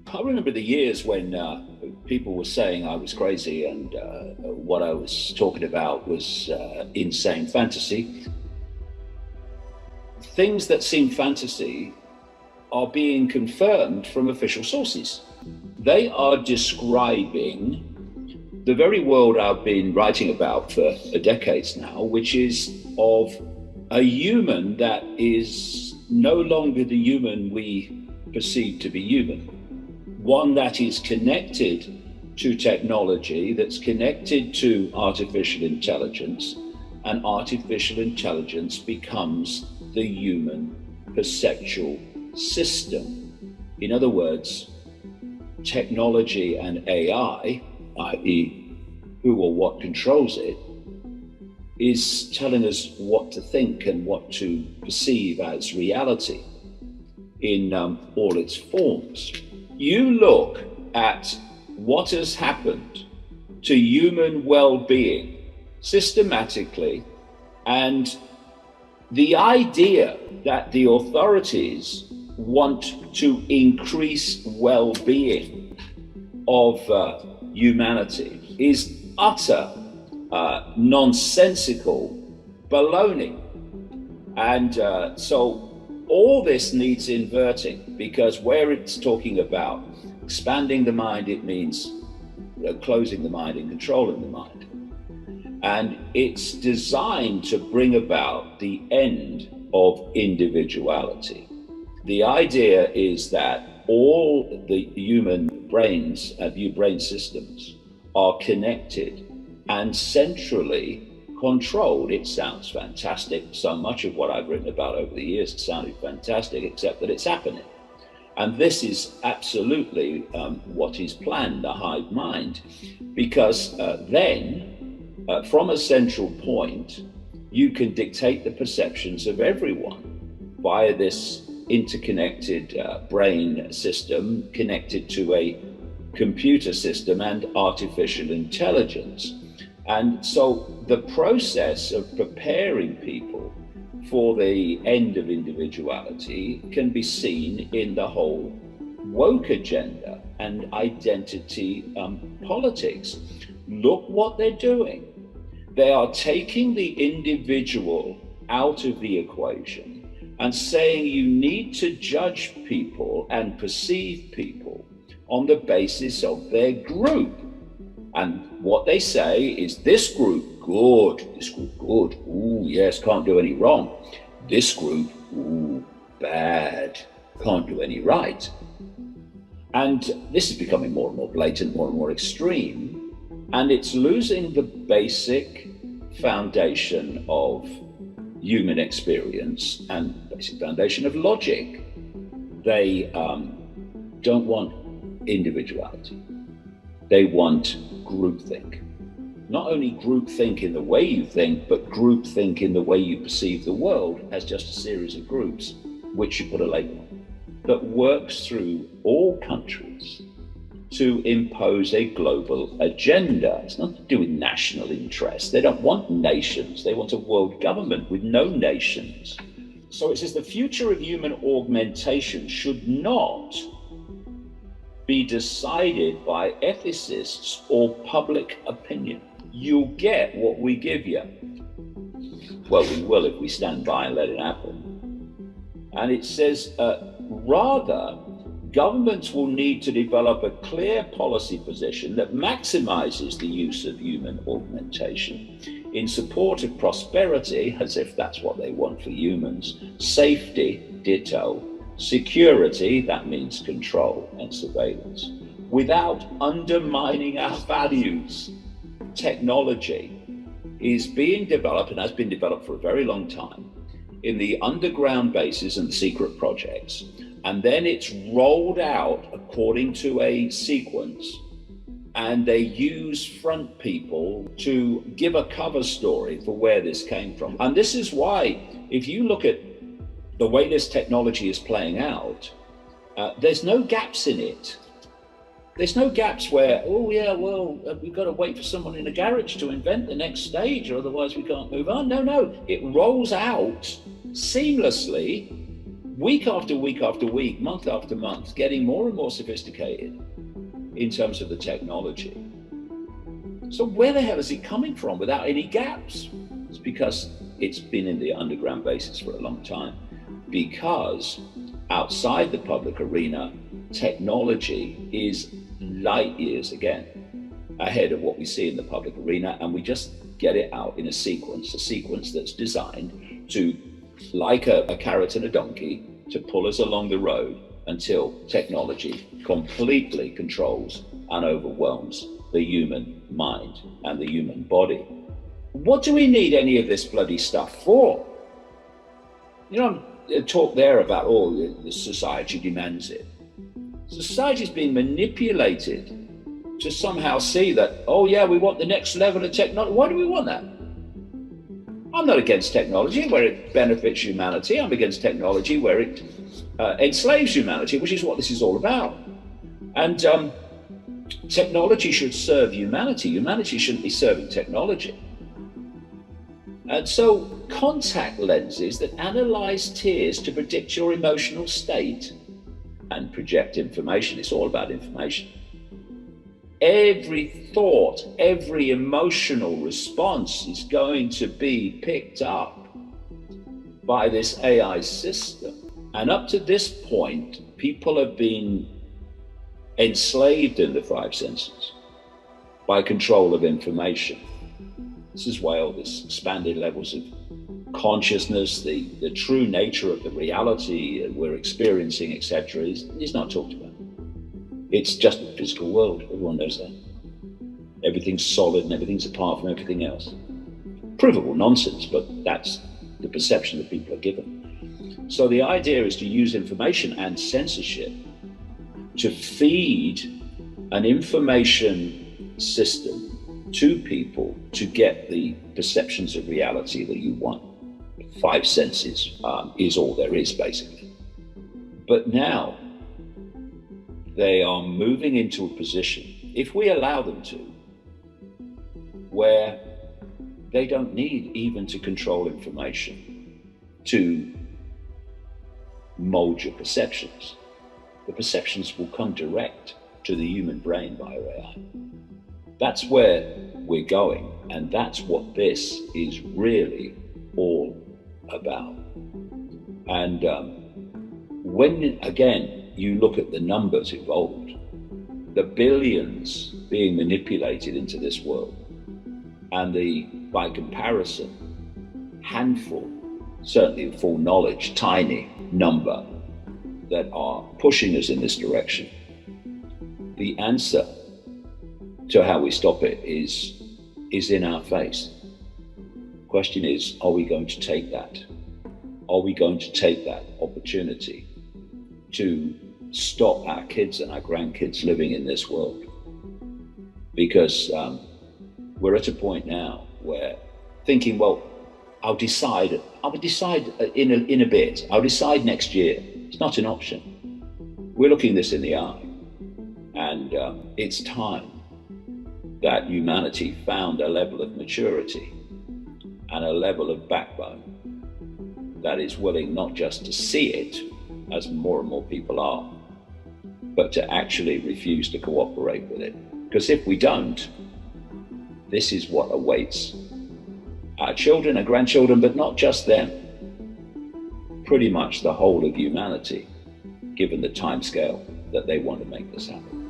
I remember the years when people were saying I was crazy and what I was talking about was insane fantasy. Things that seem fantasy are being confirmed from official sources. They are describing the very world I've been writing about for decades now, which is of a human that is no longer the human we perceive to be human. One that is connected to technology, that's connected to artificial intelligence, and artificial intelligence becomes the human perceptual system. In other words, technology and AI, i.e., who or what controls it, is telling us what to think and what to perceive as reality in all its forms. You look at what has happened to human well-being systematically, and the idea that the authorities want to increase well-being of humanity is utter nonsensical baloney. And so all this needs inverting, because where it's talking about expanding the mind, it means closing the mind and controlling the mind. And it's designed to bring about the end of individuality. The idea is that all the human brains and brain systems are connected and centrally controlled. It sounds fantastic. So much of what I've written about over the years sounded fantastic, except that it's happening. And this is absolutely what is planned, the hive mind, because then from a central point, you can dictate the perceptions of everyone via this interconnected brain system connected to a computer system and artificial intelligence. And so the process of preparing people for the end of individuality can be seen in the whole woke agenda and identity politics. Look what they're doing. They are taking the individual out of the equation and saying you need to judge people and perceive people on the basis of their group. And what they say is this group, good, this group, good, ooh, yes, can't do any wrong. This group, ooh, bad, can't do any right. And this is becoming more and more blatant, more and more extreme. And it's losing the basic foundation of human experience and basic foundation of logic. They don't want individuality. They want groupthink. Not only groupthink in the way you think, but groupthink in the way you perceive the world as just a series of groups, which you put a label on, that works through all countries to impose a global agenda. It's nothing to do with national interest. They don't want nations. They want a world government with no nations. So it says the future of human augmentation should not be decided by ethicists or public opinion. You'll get what we give you. Well, we will if we stand by and let it happen. And it says, rather, governments will need to develop a clear policy position that maximizes the use of human augmentation in support of prosperity, as if that's what they want for humans, safety, ditto, security, that means control and surveillance, without undermining our values. Technology is being developed and has been developed for a very long time in the underground bases and secret projects. And then it's rolled out according to a sequence, and they use front people to give a cover story for where this came from. And this is why, if you look at the way this technology is playing out, there's no gaps in it. There's no gaps where, oh yeah, well, we've got to wait for someone in a garage to invent the next stage, or otherwise we can't move on. No, it rolls out seamlessly week after week after week, month after month, getting more and more sophisticated in terms of the technology. So where the hell is it coming from without any gaps? It's because it's been in the underground basis for a long time. Because outside the public arena, technology is light years again ahead of what we see in the public arena, and we just get it out in a sequence that's designed to, like a carrot and a donkey, to pull us along the road until technology completely controls and overwhelms the human mind and the human body. What do we need any of this bloody stuff for? You know, talk there about, oh, the society demands it. Society's being manipulated to somehow see that, oh yeah, we want the next level of technology. Why do we want that? I'm not against technology where it benefits humanity. I'm against technology where it enslaves humanity, which is what this is all about. And technology should serve humanity. Humanity shouldn't be serving technology. And so contact lenses that analyze tears to predict your emotional state and project information. It's all about information. Every thought, every emotional response is going to be picked up by this AI system. And up to this point, people have been enslaved in the five senses by control of information. This is why all this expanded levels of consciousness, the true nature of the reality we're experiencing, etc., is not talked about. It's just a physical world. Everyone knows that. Everything's solid and everything's apart from everything else. Provable nonsense, but that's the perception that people are given. So the idea is to use information and censorship to feed an information system to people to get the perceptions of reality that you want. Five senses is all there is, basically. But now they are moving into a position, if we allow them to, where they don't need even to control information to mold your perceptions. The perceptions will come direct to the human brain via AI. That's where we're going, and that's what this is really all about. And when, again, you look at the numbers involved, the billions being manipulated into this world, and the, by comparison, handful, certainly the full knowledge, tiny number that are pushing us in this direction, the answer to how we stop it is in our face. The question is, are we going to take that? Are we going to take that opportunity to stop our kids and our grandkids living in this world? Because we're at a point now where thinking, well, I'll decide in a bit, I'll decide next year. It's not an option. We're looking this in the eye, and it's time that humanity found a level of maturity and a level of backbone that is willing not just to see it, as more and more people are, but to actually refuse to cooperate with it. Because if we don't, this is what awaits our children and grandchildren, but not just them, pretty much the whole of humanity, given the timescale that they want to make this happen.